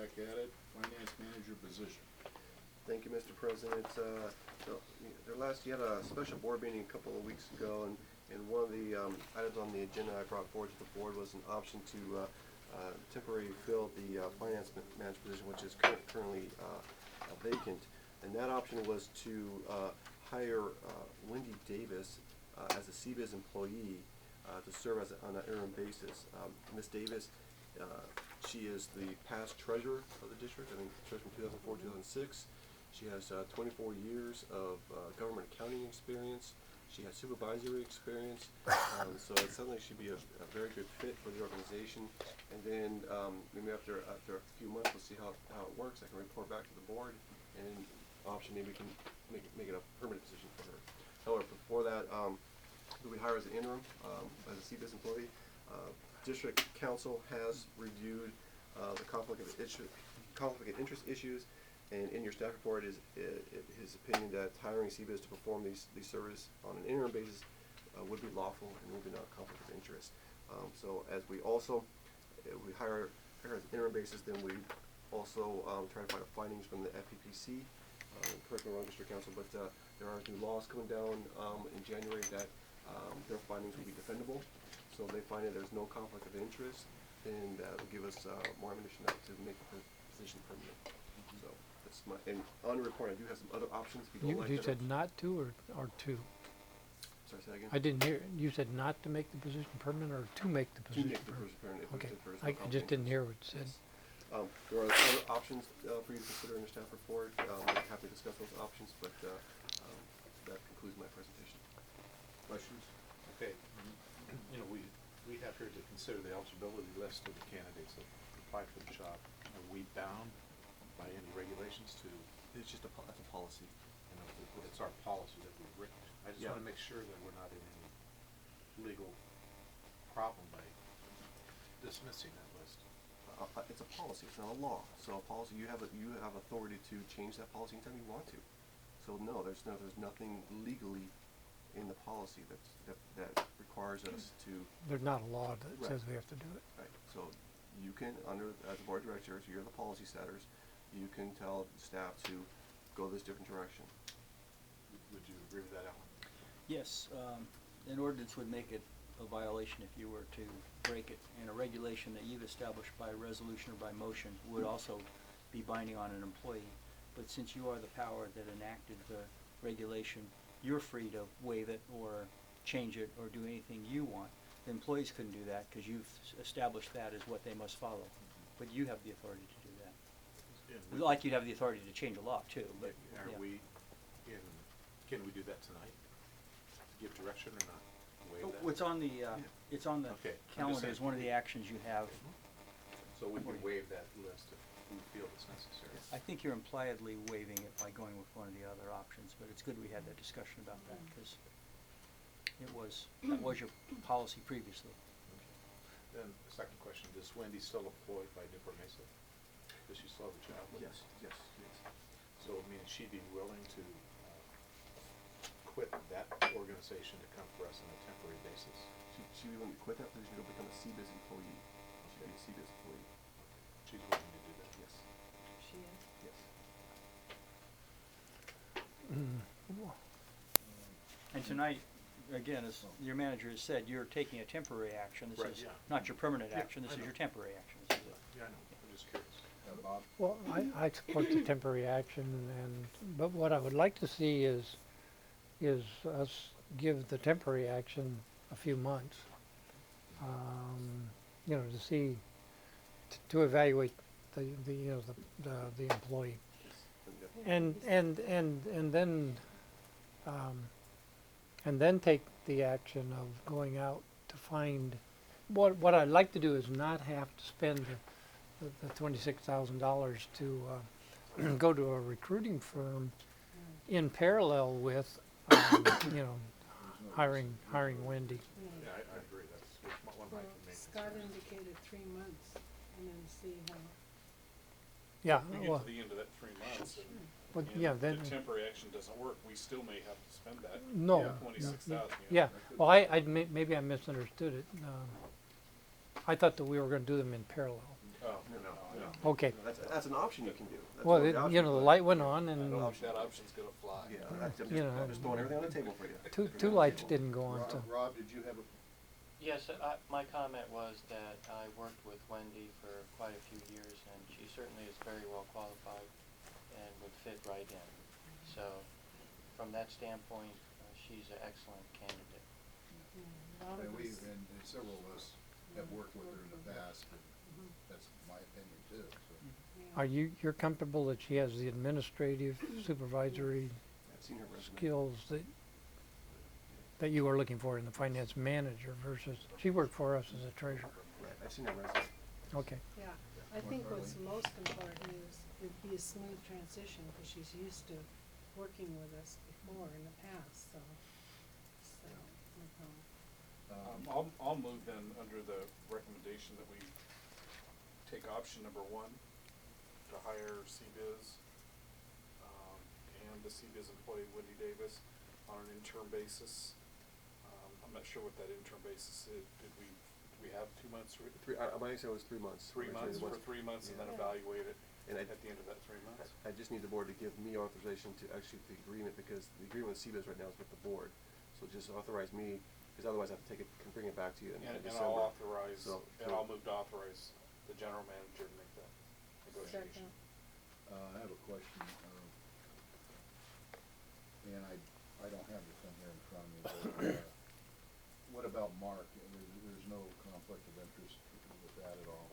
back at it, finance manager position. Thank you, Mr. President. You had a special board meeting a couple of weeks ago, and one of the items on the agenda I brought forward to the board was an option to temporarily fill the finance manager position, which is currently vacant. And that option was to hire Wendy Davis as a CBIZ employee to serve on an interim basis. Ms. Davis, she is the past treasurer of the district, I think treasurer from 2004, 2006. She has 24 years of government accounting experience. She has supervisory experience, so it sounds like she'd be a very good fit for the organization. And then maybe after a few months, we'll see how it works. I can report back to the board, and option maybe we can make it a permanent position for her. However, before that, we hire as an interim, as a CBIZ employee. District Council has reviewed the conflict of interest issues. And in your staff report is his opinion that hiring CBIZ to perform these services on an interim basis would be lawful and would be not a conflict of interest. So as we also, we hire as an interim basis, then we also try to find findings from the FPPC, correct me if I'm wrong, District Council, but there are new laws coming down in January that their findings will be defendable. So if they find that there's no conflict of interest, then that will give us more ammunition to make the position permanent. So. And on the report, I do have some other options. If you don't like You that. said not to or to? Sorry, say that again? I didn't hear. You said not to make the position permanent or to make the To position make the permanent? person permanent. Okay, If there's I no just didn't hear what it said. Yes. There are other options for you to consider in the staff report. I'm happy to discuss those options, but that concludes my presentation. Questions? Okay, you know, we have here to consider the eligibility list of the candidates that applied for the job. Are we bound by any regulations to, It's just that's a policy. you know, it's our policy that we've written? I just Yeah. want to make sure that we're not in any legal problem by dismissing that list. It's a policy. It's not a law. So a policy, you have authority to change that policy anytime you want to. So no, there's nothing legally in the policy that requires us to. There's not a law that Right. says we have to do it. Right. So you can, as the board of directors, you're the policy setters. You can tell staff to go this different direction. Would you agree with that, Alan? Yes, an ordinance would make it a violation if you were to break it, and a regulation that you've established by resolution or by motion would also be binding on an employee. But since you are the power that enacted the regulation, you're free to waive it or change it or do anything you want. The employees couldn't do that because you've established that as what they must follow. But you have the authority to do that. Like you'd have the authority to change a law too, but Are yeah. we can we do that tonight? Give direction or not? Waive that? What's on the, it's on the Okay, I'm just calendar saying. is one of the actions you have. So we can waive that list if we feel it's necessary. I think you're impliedly waiving it by going with one of the other options, but it's good we had that discussion about that, because that was your policy previously. Then the second question, is Wendy still employed by Newport Mesa? Does she still have a job with us? Yes. So, I mean, she'd be willing to quit that organization to come for us on a temporary basis? She wouldn't quit that position to become a CBIZ employee. She'd be a CBIZ employee. She's willing to do that? Yes. She is. Yes. And tonight, again, as your manager has said, you're taking a temporary action. This Right, is yeah. not your permanent Yeah, action, this I is know. your temporary action. This is Yeah, I know, I'm just curious. Bob? Well, I support the temporary action, but what I would like to see is us give the temporary action a few months, you know, to see, to evaluate the employee, and then take the action of going out to find. What I'd like to do is not have to spend the $26,000 to go to a recruiting firm in parallel with you know, hiring Wendy. Yeah, I agree, that's one of my Well, main Scott concerns. indicated 3 months, and then see how. Yeah, If we well, get to the end of that 3 months but and yeah, then the temporary action doesn't work, we still may have to spend that no, Yeah. 26,000. yeah. Well, I maybe I misunderstood it. I thought that we were going to do them in parallel. Oh, No, Okay. That's an option you can do. That's Well, one of the you options, know, the but- light went on I and don't think that option's gonna fly. Yeah, I'm You know, just throwing everything on the table for you. two lights didn't go on, so. Rob, did you have a, Yes, my comment was that I worked with Wendy for quite a few years, and she certainly is very well qualified and would fit right in. So, from that standpoint, she's an excellent candidate. Yeah, a lot of and we, us- and several of us have worked with her in the past, and that's my opinion too, so. yeah. Are you're comfortable that she has the administrative, supervisory I've seen her resume. skills that you are looking for in the finance manager versus, she worked for us as a treasurer? Right, I've seen her resume. Okay. Yeah, I think what's most important is it'd be a smooth transition, cause she's used to working with us before in the past, so, no problem. I'll move then under the recommendation that we take option number 1 to hire CBiz, and the CBiz employee Wendy Davis on an interim basis. I'm not sure what that interim basis is. Do we have 2 months? My understanding was 3 months. 3 months, Originally for it 3 months and then Yeah. evaluate it And at the end of that 3 months? I just need the board to give me authorization to execute the agreement, because the agreement with CBiz right now is with the board. So just authorize me, because otherwise I have to take it, can bring it back to you in And December. I'll authorize, So- and I'll move to authorize the general manager to make that negotiation. Second. I have a question, and I don't have the thing here in front of me, but, what about Mark? There's no conflict of interest with that at all?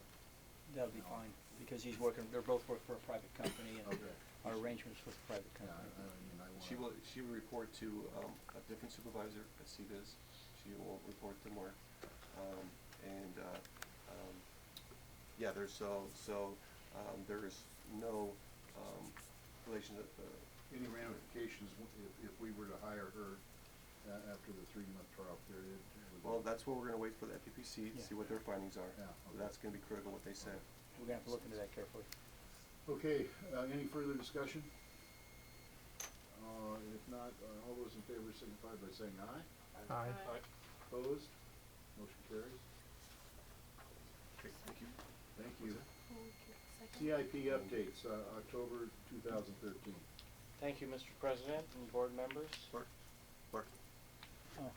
That'll be fine, because they're both work for a private company, and Okay. our arrangements with the private Yeah, company. I wanna. She will report to, a different supervisor at CBiz. She will report to Mark. Yeah, there's there's no, relation to, Any ramifications if we were to hire her after the 3-month trial period? well, that's where we're gonna wait for the FPPC to Yeah. see what their findings are. Yeah, So okay. that's gonna be critical what they say. We're gonna have to look into that carefully. Okay, any further discussion? If not, all those in favor signify by saying aye. Aye. Opposed? Motion carries. Okay, thank you. Thank you. Okay, second. CIP updates, October 2013. Thank you, Mr. President and board members. Mark? Mark? Oh,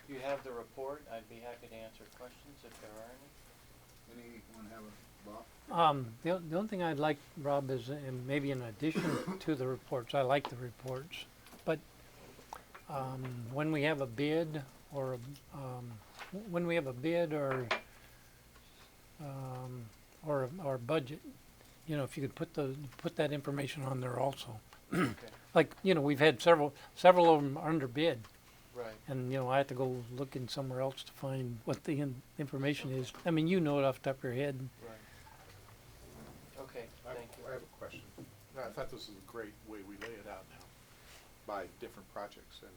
You have the report. I'd be happy to answer questions if there are any. Anyone have a, Bob? The only thing I'd like, Rob, is, and maybe in addition to the reports, I like the reports, but when we have a bid or or budget, you know, if you could put that information on there also. Okay, Like, you know, we've had several of them under bid, right. and you know, I have to go looking somewhere else to find what the information is. I mean, you know it off the top of your head. Right. Okay, thank you. I have a question. I thought this is a great way we lay it out now by different projects, and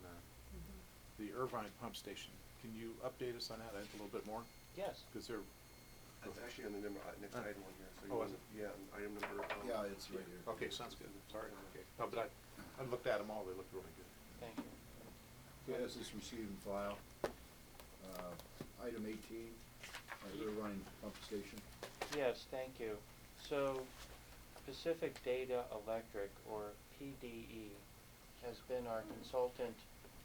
the Irvine pump station, can you update us on that a little bit more? Yes. Because they're, That's actually on the next item on here, so you Oh, want, is it? yeah, item number. Yeah, it's right here. okay, sounds good, sorry, okay. No, but I looked at them all, they look really good. Thank you. Okay, this is receive and file. Item 18, Irvine Pump Station. Yes, thank you. So Pacific Data Electric, or PDE, has been our consultant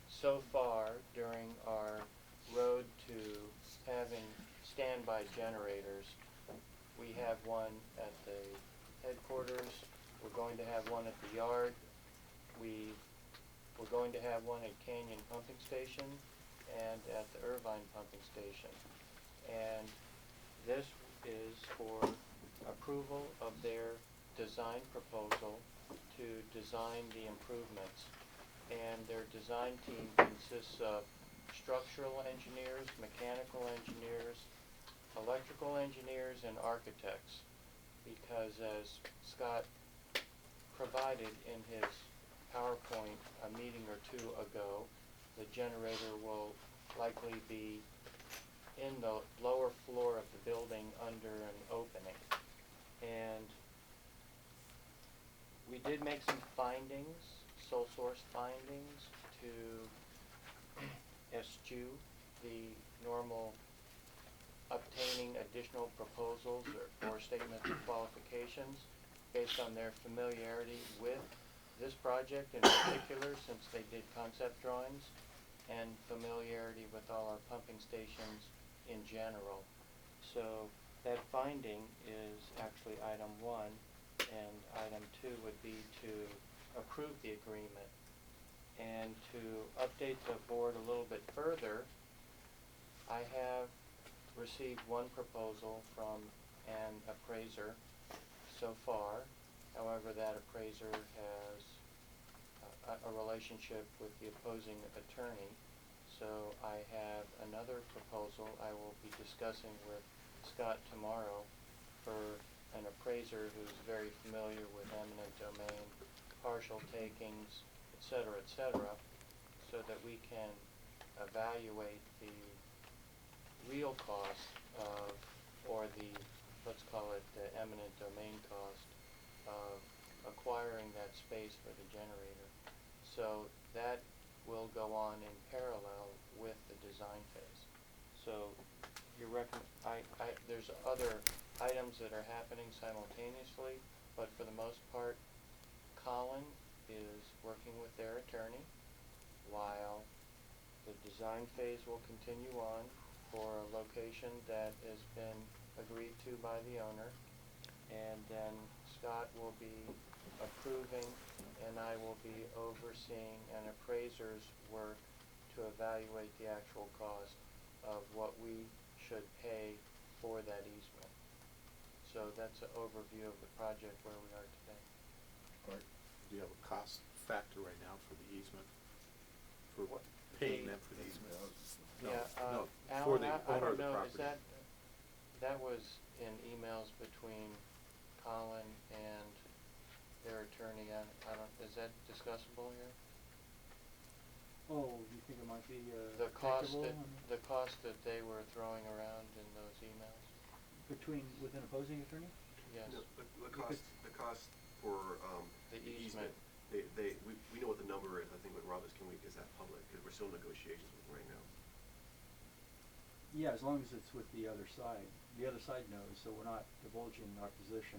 so far during our road to having standby generators. We have one at the headquarters, we're going to have one at the yard, we're going to have one at Canyon Pumping Station and at the Irvine Pumping Station. And this is for approval of their design proposal to design the improvements. And their design team consists of structural engineers, mechanical engineers, electrical engineers, and architects. Because as Scott provided in his PowerPoint a meeting or two ago, the generator will likely be in the lower floor of the building under an opening. And we did make some findings, sole source findings, to eschew the normal obtaining a additional proposals or statements of qualifications based on their familiarity with this project in particular, since they did concept drawings, and familiarity with all our pumping stations in general. So that finding is actually item 1, and item 2 would be to approve the agreement. And to update the board a little bit further, I have received one proposal from an appraiser so far. However, that appraiser has a relationship with the opposing attorney. So I have another proposal I will be discussing with Scott tomorrow for an appraiser who's very familiar with eminent domain, partial takings, et cetera, so that we can evaluate the real cost of, or the, let's call it the eminent domain cost of acquiring that space for the generator. So that will go on in parallel with the design phase. So you there's other items that are happening simultaneously, but for the most part, Colin is working with their attorney while the design phase will continue on for a location that has been agreed to by the owner. And then Scott will be approving, and I will be overseeing an appraiser's work to evaluate the actual cost of what we should pay for that easement. So that's an overview of the project where we are today. Right. Do you have a cost factor right now for the easement? For What? paying The- them for the easement? No, Yeah, no, Alan, for the I owner of don't the know, property. that was in emails between Colin and their attorney. I don't, is that discussable here? Oh, you think it might be, The cost taxable? that, the cost that they were throwing around in those emails? With an opposing attorney? Yes. No, the cost for, The the easement. easement, we know what the number is. I think with Roberts, is that public? Because we're still in negotiations with them right now. Yeah, as long as it's with the other side. The other side knows, so we're not divulging our position.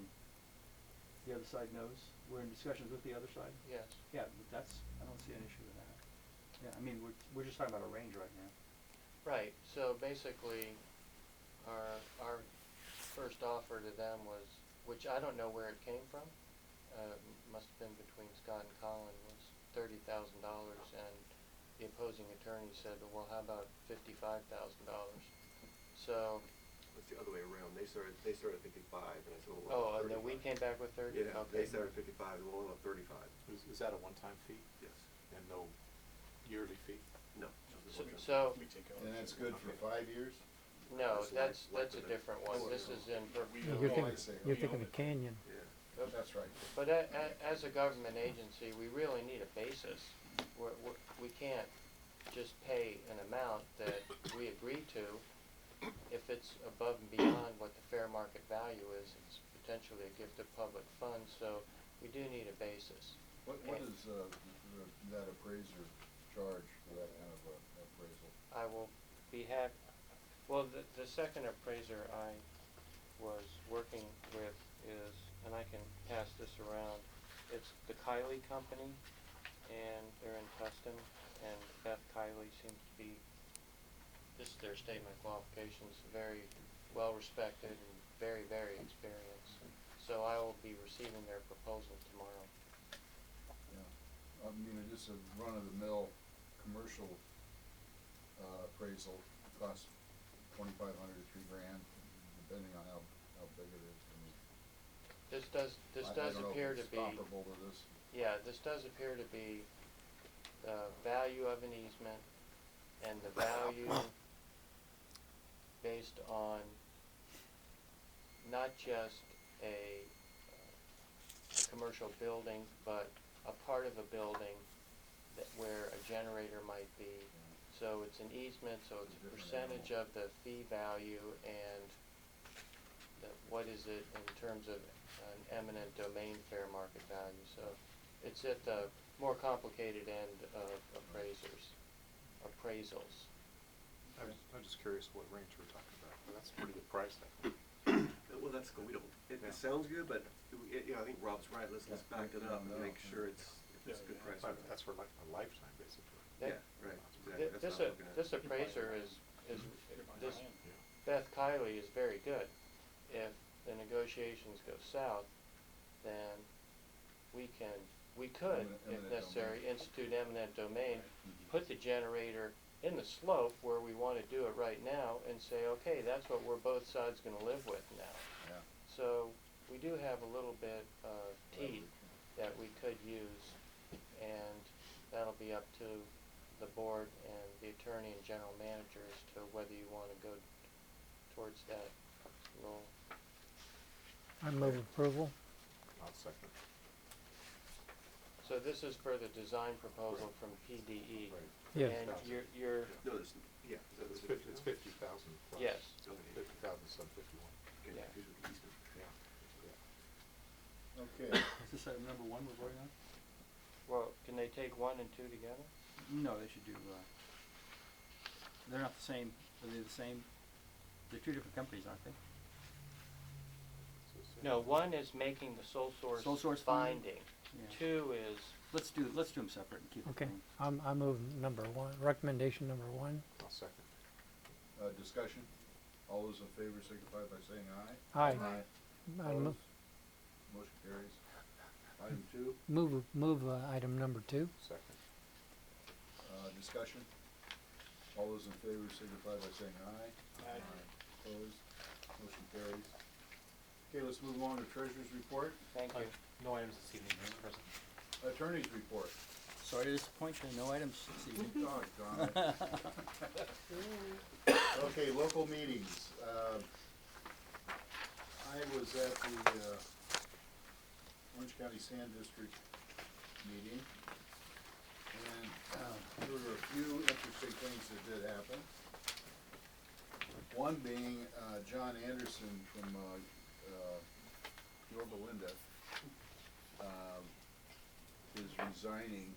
The other side knows? We're in discussions with the other side? Yes. Yeah, but that's, I don't see an issue with that. Yeah, I mean, we're just talking about a range right now. Right, so basically, our first offer to them was, which I don't know where it came from, must have been between Scott and Colin, was $30,000, and the opposing attorney said, well, how about $55,000? So, It's the other way around. They started at 55, and I said, well, oh, what and about then we 35? came back with 30? Yeah, Okay. they started at 55, and we're on 35. Is that a one-time fee Yes. and no yearly fee? No. So, We take out. And that's good for 5 years? no, That's that's a like- different one. Oh, This yeah. is in, You're Oh, I thinking, see. you're thinking of Canyon. Yeah. That's right. but as a government agency, we really need a basis. We can't just pay an amount that we agree to. If it's above and beyond what the fair market value is, it's potentially a gift of public funds, so we do need a basis. What does that appraiser charge for that kind of appraisal? I will be happy, well, the second appraiser I was working with is, and I can pass this around, it's the Kiley Company, and they're in Tustin, and Beth Kiley seems to be, this is their statement of qualifications, very well respected and very, very experienced. So I will be receiving their proposal tomorrow. Yeah, I mean, just a run-of-the-mill commercial appraisal costs $2,500 to $3,000, depending on how big it is. I mean, This I does don't know if appear to it's be, comparable to this. yeah, this does appear to be the value of an easement and the value based on not just a commercial building, but a part of a building where a generator might be. So it's an easement, so it's a percentage of the fee value and what is it in terms of an eminent domain fair market value. So it's at the more complicated end of appraisals. I'm just curious what range we're talking about. Well, that's a pretty good price, I think. skeptical. We don't, it sounds good, but, I think Rob's right. Let's back it up and make sure it's a good price. That's for like a lifetime, basically. Yeah, right, exactly. That's This, what I'm looking at. this appraiser is, this Beth Kiley is very good. If the negotiations go south, then we could, if Eminent necessary, domain. institute eminent domain, put the generator in the slope where we wanna do it right now and say, okay, that's what we're both sides gonna live with now. Yeah. So, we do have a little bit of teeth that we could use, and that'll be up to the board and the attorney and general manager as to whether you wanna go towards that role. I move approval. I'll second. So this is for the design proposal from PDE. Right. Yes. And you're, No, this, yeah. It's 50,000 plus. yes, Okay. 50,000 sub 51. Okay, Yeah. here's the easement. Yeah. Okay, Is this item number one we're voting on? well, can they take 1 and 2 together? No, they should do, they're not the same, are they the same? They're two different companies, aren't they? So it's, No, 1 is making the sole source Sole source finding? finding. Yeah. 2 is, Let's do them separate and keep it Okay, clean. I move number 1, recommendation number 1. I'll second. discussion, all those in favor signify by saying aye. Aye. I Opposed? Motion carries. Item two, move item number 2. Second. discussion, all those in favor signify by saying aye. Aye. Opposed, motion carries. Okay, let's move on to treasurer's report, thank you. No items this evening, Mr. President. attorney's report. Sorry to disappoint you, no items this evening. Doggone it. Okay, local meetings. I was at the Orange County Sand District meeting, and there were a few interesting things that did happen. One being John Anderson from Yorba Linda is resigning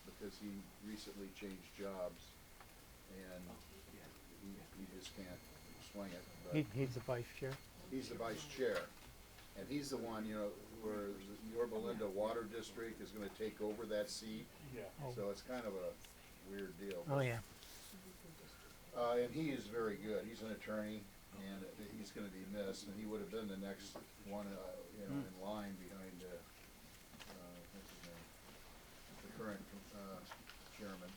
because he recently changed jobs, and he just can't swing it. But He's the vice chair. he's the vice chair, and he's the one, where the Yorba Linda Water District is gonna take over that seat. Oh. So it's kind of a weird deal. Oh, yeah. And he is very good. He's an attorney, and he's gonna be missed, and he would have been the next one, in line behind, what's his name? The current, chairman.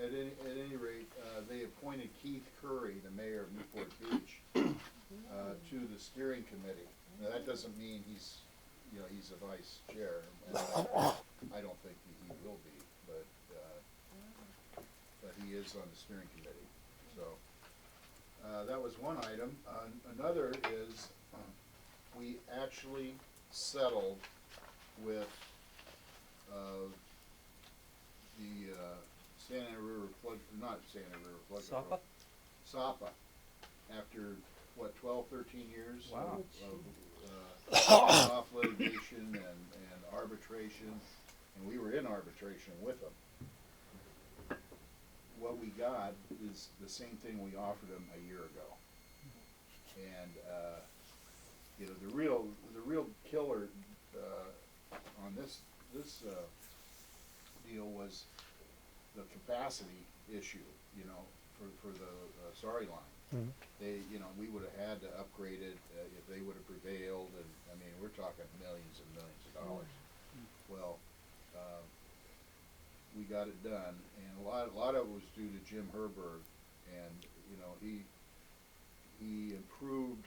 At any rate, they appointed Keith Curry, the mayor of Newport Beach, to the steering committee. Now, that doesn't mean he's a vice chair, and I don't think he will be, but he is on the steering committee, so. That was one item. Another is, we actually settled with, the, Santa Ana River flood, not Santa Ana River flood control. SAPA, after, 12, 13 years Wow. of off litigation and arbitration, and we were in arbitration with them. What we got is the same thing we offered them a year ago. And, the real killer, on this deal was the capacity issue, for the Sorry line. Mhm. They, we would have had to upgrade it, if they would have prevailed, and, we're talking millions and millions of dollars. Well, we got it done, and a lot of it was due to Jim Herberg, and, he improved,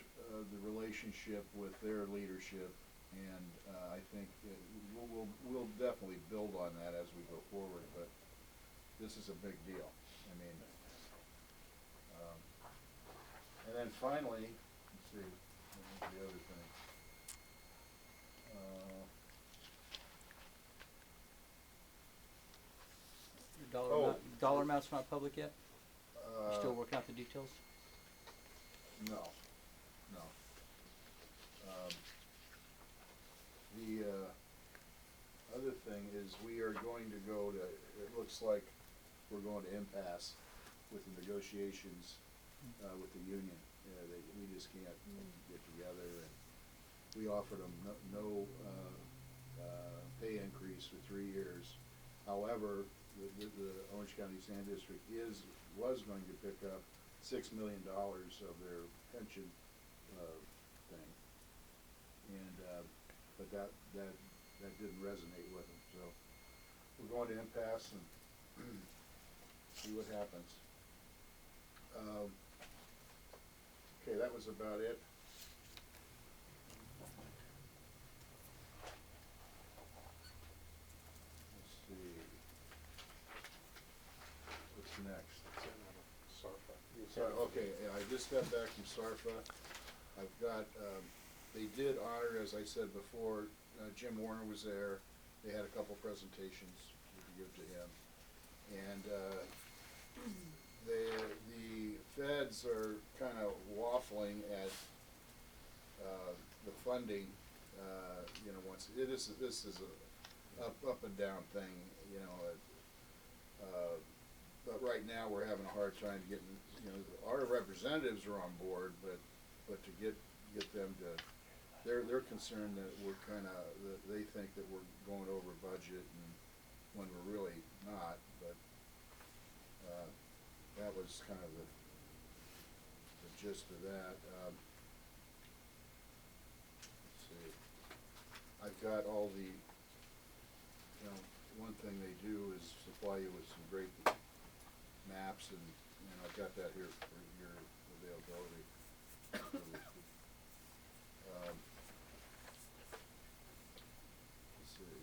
the relationship with their leadership, and, I think that we'll definitely build on that as we go forward, but this is a big deal. And then finally, let's see, what was the other thing? Your dollar amount's not public yet? You're still Uh, working out the details? No. The other thing is we are going to go to, it looks like we're going to impasse with the negotiations with the union. We just can't get together, and we offered them no pay increase for 3 years. However, the Orange County Sand District was going to pick up $6 million of their pension thing, and but that didn't resonate with them. So we're going to impasse and see what happens. Okay, that was about it. Let's see. What's next? SARFA. Okay, yeah, I just got back from SARFA. I've got, they did honor, as I said before, Jim Warner was there. They had a couple presentations to give to him. And the feds are kind of waffling at the funding. You know, this is a up and down thing. You know, but right now we're having a hard time getting. You know, our representatives are on board, but to get them to, they're concerned that we're kind of, they think that we're going over budget, and when we're really not. But that was kind of the gist of that. Let's see. I've got all the, you know, one thing they do is supply you with some great maps, and I've got that here for your availability. Let's see.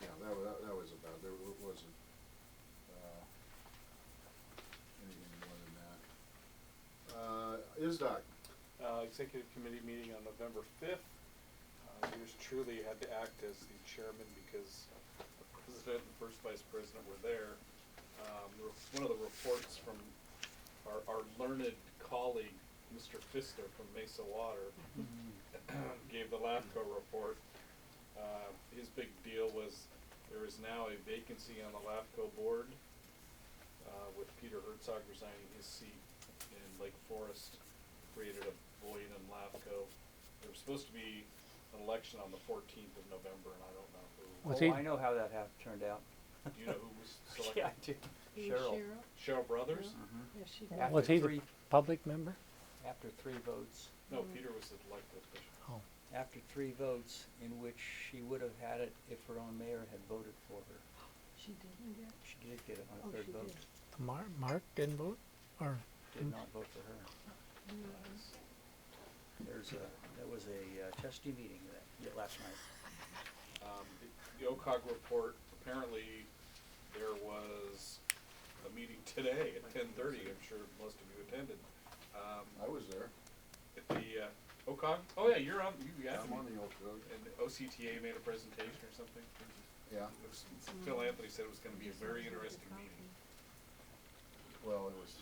Yeah, that was about, there wasn't anything more than that. ISDOC. Executive committee meeting on November 5th. Yours truly had to act as the chairman because the president and first vice president were there. One of the reports from our learned colleague, Mr. Pfister from Mesa Water, gave the LAFCO report. His big deal was there is now a vacancy on the LAFCO board with Peter Herzog resigning his seat, and Lake Forest created a void in LAFCO. There was supposed to be an election on the 14th of November, and I don't know who. Was Oh, he- I know how that turned out. Do you know who was selected? Yeah, I do. Who's Cheryl. Cheryl Brothers? Mhm. Yeah, she did. After Was he the three- public member? After 3 votes. No, Peter was the elected official. Oh, After 3 votes, in which she would have had it if her own mayor had voted for her. She didn't get. She did get it on Oh, a 3rd she vote. did. Mark didn't vote, or Did not vote for her. That was a testy meeting last night. The OCOG report, apparently there was a meeting today at 10:30, I'm sure most of you attended. I was there. At the OCOG, oh yeah, you're on, you asked I'm me. on the old code. And the OCTA made a presentation or something? Yeah. It was, Phil Anthony said it was gonna be a very interesting meeting. Well, it was.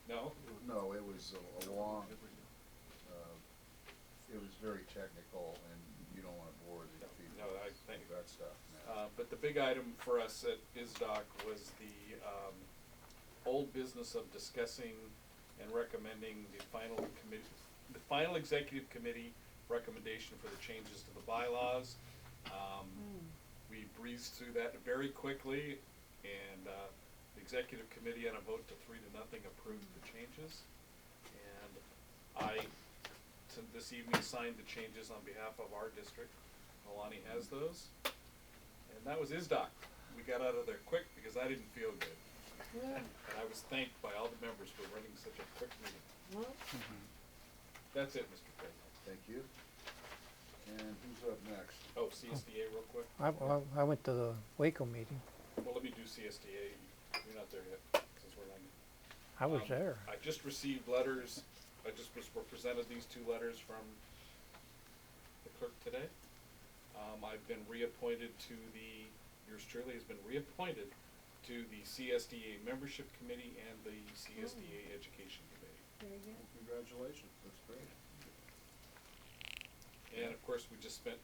No? No, it was a long. It was very technical, and you don't want to bore the people No, I think. with that stuff. No. But the big item for us at ISDOC was the old business of discussing and recommending the final executive committee recommendation for the changes to the bylaws. We breezed through that very quickly, and the executive committee on a vote to 3-0 approved the changes. And I, this evening, signed the changes on behalf of our district. Alani has those. And that was ISDOC. We got out of there quick because I didn't feel good. Yeah. And I was thanked by all the members for running such a quick meeting. Well, That's it, Mr. President. Thank you. And who's up next? Oh, CSDA real quick. I went to the Waco meeting. Well, let me do CSDA. You're not there yet, since we're not. I was there. I just received letters. Were presented these 2 letters from the clerk today. I've been reappointed to yours truly has been reappointed to the CSDA Membership Committee and the CSDA Education Committee. very good. Congratulations, that's great. And of course, we just spent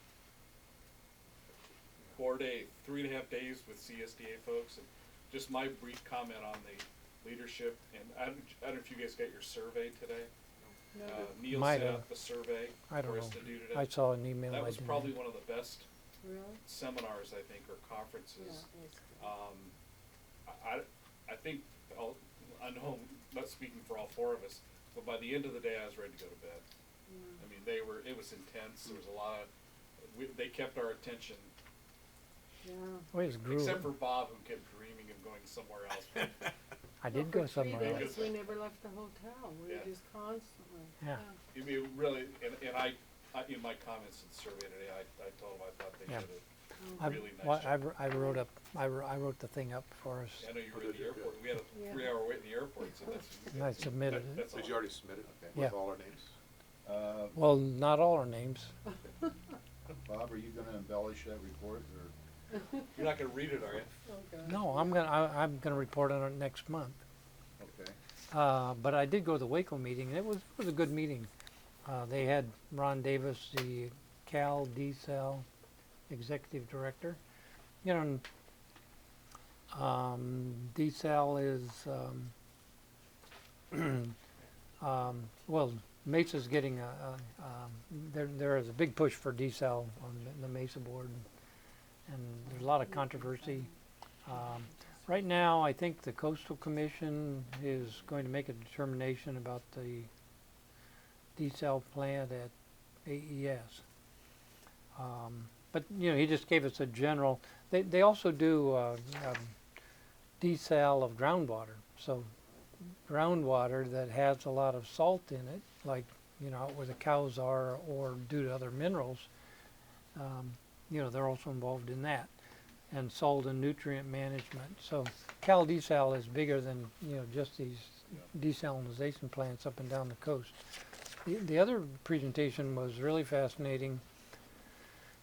3.5 days with CSDA folks, and just my brief comment on the leadership. And I don't know if you guys got your survey today. No, Neil Might set have. up a survey I don't for us know. to do I today. saw an email. That I was didn't probably read. one of the best really? seminars, I think, or Yeah, conferences. it was good. I think, I know I'm not speaking for all four of us, but by the end of the day, I was ready to go to bed. Yeah. I mean, it was intense, there was a lot of, they kept our attention, Yeah. Always grew. except for Bob, who kept dreaming of going somewhere else. I did Well, go for 3 somewhere else. days, we never left the hotel. We Yeah. were just constantly. Yeah. I mean, really, and I, in my comments in the survey today, I told them I thought they Yeah. did Oh, a I, really nice well, job. I wrote the thing up for us. I know you were at the airport, we had Yeah. a 3-hour wait in the airport, so that's. And I submitted it. That's all. Did you already submit it? Okay. Yeah. With all our names? Well, not all our names. Bob, are you gonna embellish that report, or? You're not gonna read it, are you? Okay. No, I'm gonna report on it next month. Okay. But I did go to the Waco meeting, and it was a good meeting. They had Ron Davis, the Cal D-Cell Executive Director. You know, D-Cell is, well, Mesa's getting there is a big push for D-Cell on the Mesa board, and there's a lot of controversy. Right now, I think the Coastal Commission is going to make a determination about the D-Cell plant at AES. But, you know, he just gave us a general, they also do D-Cell of groundwater. So groundwater that has a lot of salt in it, like, you know, where the cows are or due to other minerals, you know, they're also involved in that. And salt and nutrient management. So Cal D-Cell is bigger than, you know, just these desalinization plants up and down the coast. The other presentation was really fascinating,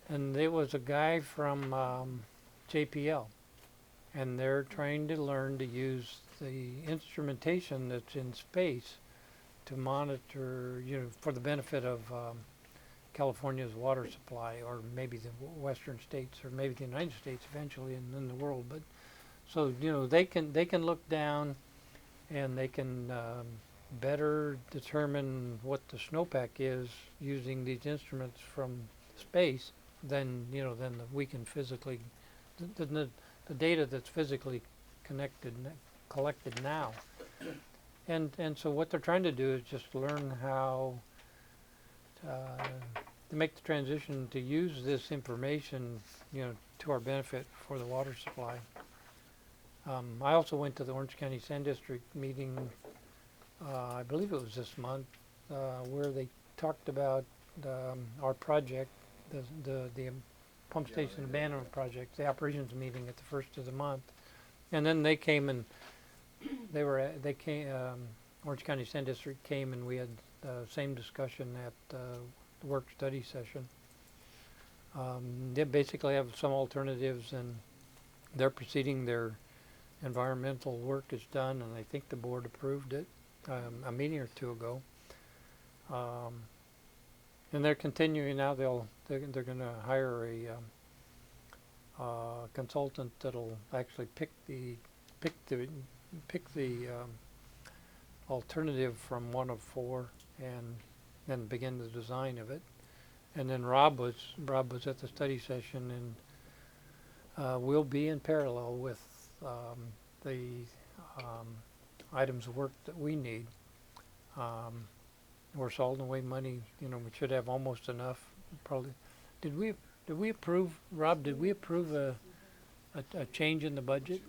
and it was a guy from JPL, and they're trying to learn to use the instrumentation that's in space to monitor, you know, for the benefit of California's water supply, or maybe the western states, or maybe the United States eventually, and then the world. But so, you know, they can look down, and they can better determine what the snowpack is using these instruments from space than, you know, than we can physically, the data that's physically collected now. And so what they're trying to do is just learn how to make the transition to use this information, you know, to our benefit for the water supply. I also went to the Orange County Sand District meeting, I believe it was this month, where they talked about our project, the pump station abandonment project, the operations meeting at the first of the month. And then they came and Orange County Sand District came, and we had the same discussion at the work study session. They basically have some alternatives, and they're proceeding. Their environmental work is done, and I think the board approved it a meeting or two ago. And they're continuing now. They're going to hire a consultant that'll actually pick the alternative from one of four, and then begin the design of it. And then Rob was at the study session, and we'll be in parallel with the items of work that we need. We're salting away money. You know, we should have almost enough. Probably. Did we approve, Rob? Did we approve a change in the budget?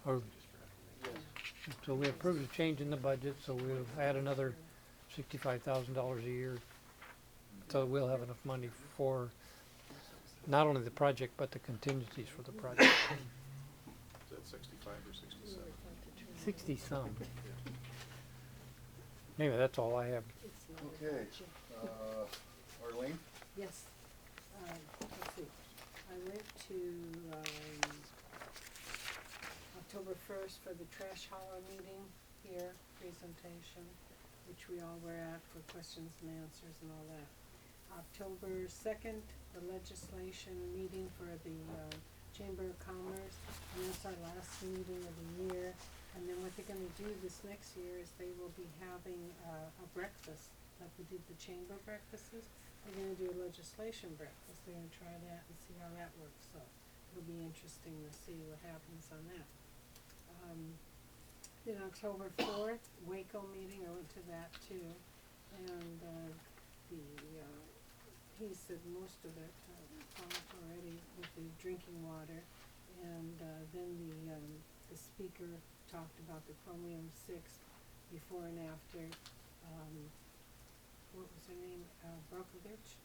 Or so we approved a change in the budget. So we'll add another $65,000 a year. So we'll have enough money for not only the project but the contingencies for the project. Is that 65 or 67? 60 some. Anyway, that's all I have. It's not a Okay. budget. Arlene? Yes. Let's see. I went to October 1st for the trash hauler meeting here, presentation, which we all were at for questions and answers and all that. October 2nd, the legislation meeting for the Chamber of Commerce, and that's our last meeting of the year. And then what they're gonna do this next year is they will be having a breakfast like we did the chamber breakfasts, they're gonna do a legislation breakfast, they're gonna try that and see how that works, so it'll be interesting to see what happens on that. Then October 4th, Waco meeting, I went to that too, and, he said most of it, already with the drinking water, and, then the speaker talked about the chromium-6 before and after, what was her name, Brockovich?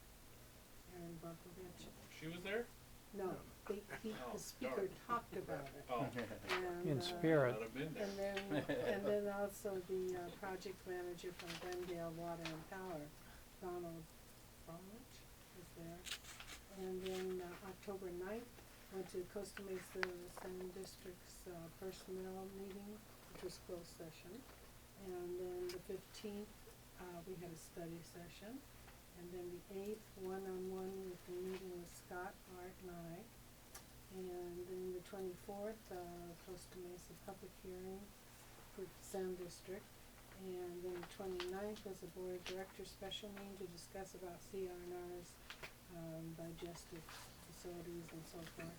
Erin Brockovich? She was there? No, the Oh, speaker darn. talked about it. Oh, And, In spirit. I'd have been there. and then also the, project manager from Glendale Water and Power, Donald Bromwich, was there. And then, October 9th, went to Costa Mesa Sun District's, personnel meeting, which was closed session. And then the 15th, we had a study session. And then the 8th, one-on-one with the meeting with Scott, Art, and I. And then the 24th, Costa Mesa public hearing for Sound District. And then the 29th was a board of directors special meeting to discuss about CRNR's, digestive facilities and so forth.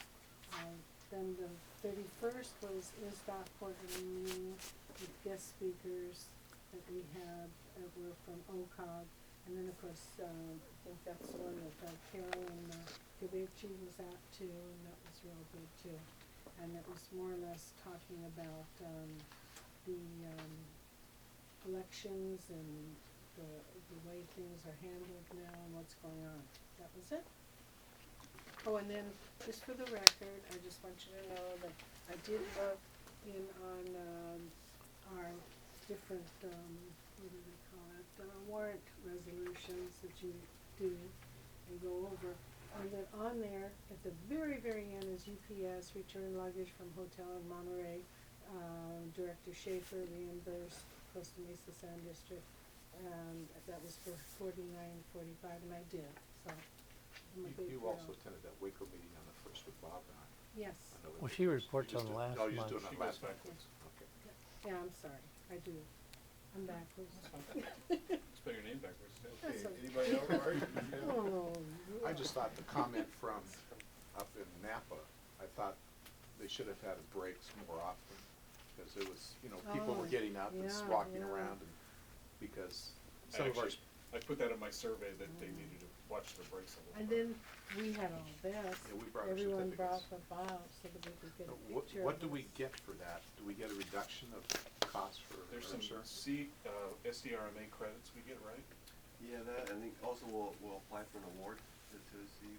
Then the 31st was ISDOC quarterly meeting with guest speakers that we had, were from OCOG. And then, of course, I think that's the one that Carolyn Gavici was at too, and that was real good too. And it was more or less talking about the elections and the way things are handled now and what's going on. That was it. Oh, and then, just for the record, I just want you to know that I did look in on our different, what do they call it, warrant resolutions that you do and go over. And then on there, at the very, very end is UPS, return luggage from hotel in Monterey, Director Schaefer reimbursed Costa Mesa Sound District, that was for $49.45, and I did, so. I'm a big You girl. also attended that Waco meeting on the first with Bob and I. Yes, I know that Well, you she just- reports you just on did- last Oh, you're month. just doing She it goes last month. backwards. Okay. yeah, I'm sorry, I do, I'm backwards. Spell your name backwards too. Okay, That's a- anybody else, Art? Oh, I just thought the comment from up in Napa, I thought they should have had breaks more often. Because it was, people were Oh, getting up and yeah, walking yeah. around and, because I some of our, actually, I put that in my survey that they needed to watch their breaks a little and bit. then we had all this, Yeah, we brought our everyone brought certificates. the file so that we could get a picture of what do we us. get for that? Do we get a reduction of cost for There's some insurance? SDRMA credits we get, right? Yeah, that, and also we'll apply for an award to receive,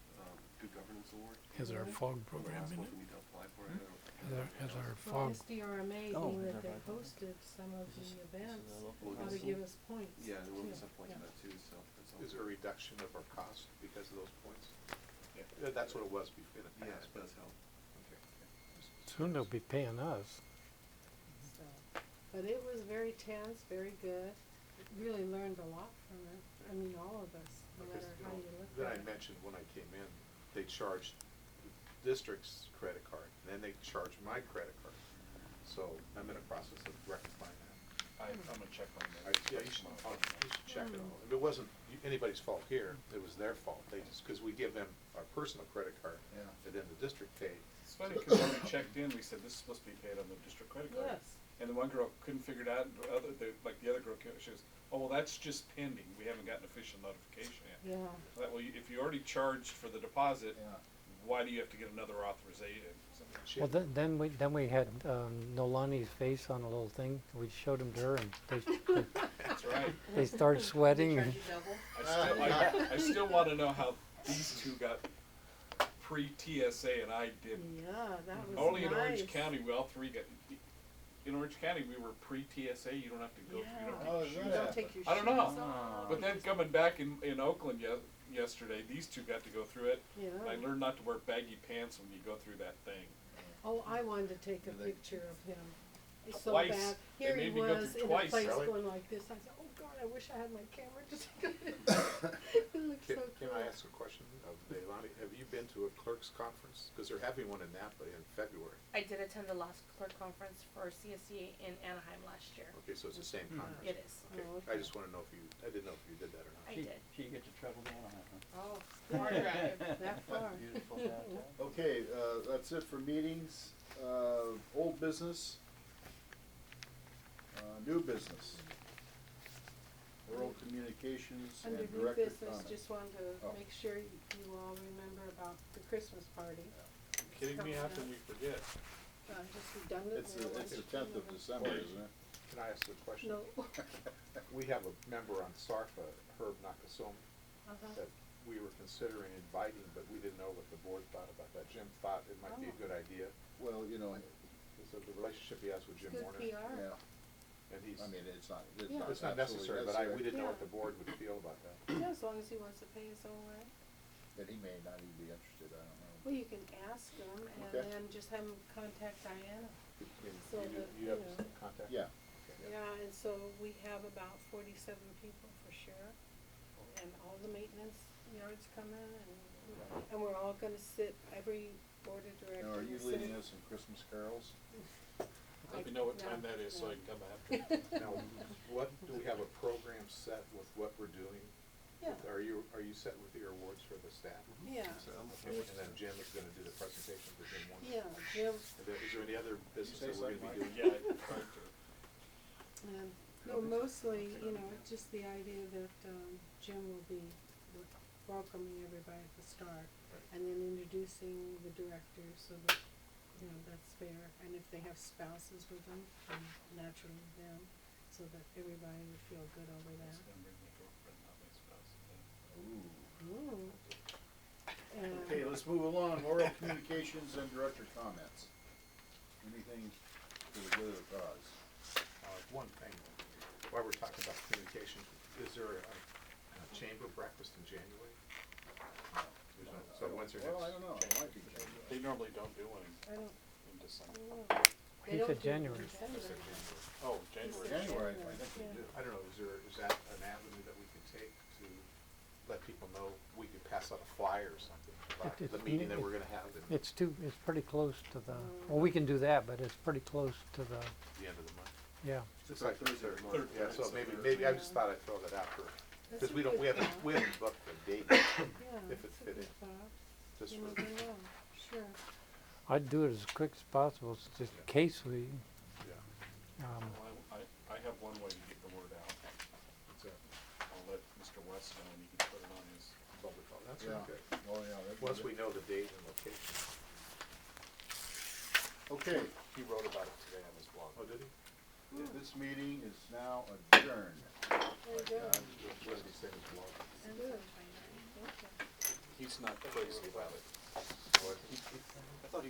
Good Governance Award. Has our fog program That's in what it? we need to apply for. I don't- Has our Well, fog, SDRMA, Oh, being that never they mind. hosted some of the events, We'll ought get to give some- us points. Yeah, there will be too. some points Yeah. in that too, so that's all. Is there a reduction of our cost because of those points? Yeah. That's what it was in the Yeah, past. it does help. Okay. soon they'll be paying us. So, but it was very tense, very good. Really learned a lot from it. I mean, all of us, no Because, matter how you look then at I it. mentioned when I came in, they charged the district's credit card, and then they charged my credit card. So I'm in the process of rectifying that. I'm gonna check on that. Yeah, you should check it all. If it wasn't anybody's fault here, it was their fault. They just, because we give them our personal credit card, Yeah. and then the district paid. It's funny, because when we checked in, we said, this is supposed to be paid on the district credit card. Yes. And the one girl couldn't figure it out, and the other girl, she goes, oh, well, that's just pending, we haven't gotten official notification yet. Yeah, I thought, well, if you already charged for the deposit, Yeah. why do you have to get another authorization? She Well, had- then we had, Nolani's face on a little thing, we showed him to her and That's right. they started sweating and I still wanna know how these two got pre-TSA and I didn't. yeah, that was nice. Only in Orange County, we all three got, in Orange County, we were pre-TSA, you don't have to go, you don't Yeah. have Oh, to is shoot. that Don't it? take your I don't shoes know. off. But then coming back in Oakland yesterday, these two got to go through it. And I Yeah. learned not to wear baggy pants when you go through that thing. Oh, I wanted to take a Do they- picture of him. It's so Twice. bad. They Here he made me go was through in a twice. place Really? going like this. I said, oh God, I wish I had my camera to take a picture. It looks so Can cool. I ask a question of Leilani? Have you been to a clerk's conference? Because they're having one in Napa in February. I did attend the last clerk conference for CSEA in Anaheim last year. Okay, so it's the same conference? It is. Okay, Oh, I okay. just want to know if you, I didn't know if you did that. That far. Beautiful downtown. Okay, that's it for meetings. Old business. New business. Oral communications Under and new director business, comments. just wanted to Oh. make sure you all remember about the Christmas party. Kidding me, how can we forget? Just redundant. It's we don't the want you to 10th of remember. December, isn't it? Can I ask a question? No. We have a member on SARFA, Herb Nakasone, Uh-huh. that we were considering inviting, but we didn't know what the board thought about that. Jim thought it might be a Oh. good idea. Well, you know, So the relationship he has with Jim Good Warner. PR. yeah, And he's, I mean, it's not, it's Yeah. not it's not absolutely necessary, but we didn't know what Yeah. the board would feel about that. Yeah, as long as he wants to pay his own way. Then he may not even be interested, I don't know. Well, you can ask him and Okay. then just have him contact Diana. Can So you that, you have you his know. contact? Yeah, Okay. Yeah, and so we have about 47 people for sure. And all the maintenance yards come in and we're all gonna sit, every board of directors. now, are you will leading sit- us in Christmas carols? Let me know what time No, that is so no. I can come after. Now, do we have a program set with what we're doing? Yeah, Are you set with your awards for the staff? yeah, Okay, and then Jim is gonna do the presentation for Jim Warner? yeah, Jim, And then, is there any other business say that we're gonna be something, doing? Yeah, I tried to. and, no, mostly, you know, it's just the idea that, Jim will be welcoming everybody at the start. And then introducing the directors so that, you know, that's fair. And if they have spouses with them, then naturally them, so that everybody would feel good over there. Ooh. Ooh. Okay, let's move along. Oral communications and director comments. Anything for the good of the cause? One thing, while we're talking about communication, is there a chamber breakfast in January? There's no, so when's your next? Well, I don't know, it chamber? might be January. They normally don't do one I don't, in December. I don't know. They He don't said do it in January. I December. said January. Oh, January. January, I think we Yeah. do. I don't know, is that an avenue that we could take to let people know, we could pass out a flyer or something about It- the it's meeting that neat. we're gonna have at It's pretty close to the, well, we can do that, but it's pretty close to the, the end of the month? yeah. It's like Third third month. month, yeah, so Third maybe, Thursday. I just thought I'd throw that out for, That's because a we good haven't, thought. we haven't booked the date, Yeah, if it that's a fit good in. thought. just You for, never know, sure. I'd do it as quick as possible, just in case we, yeah. um, Well, I have one way to get the word out. So, I'll let Mr. West know and he can put it on his public. that's Yeah. okay. Oh, yeah. that'd be Once good. we know the date and location. Okay, He wrote about it today on his blog. Oh, did he? this meeting is now adjourned. There you go. What did he say in his blog? Good. Thank you. He's not crazy about it. Oh, I think-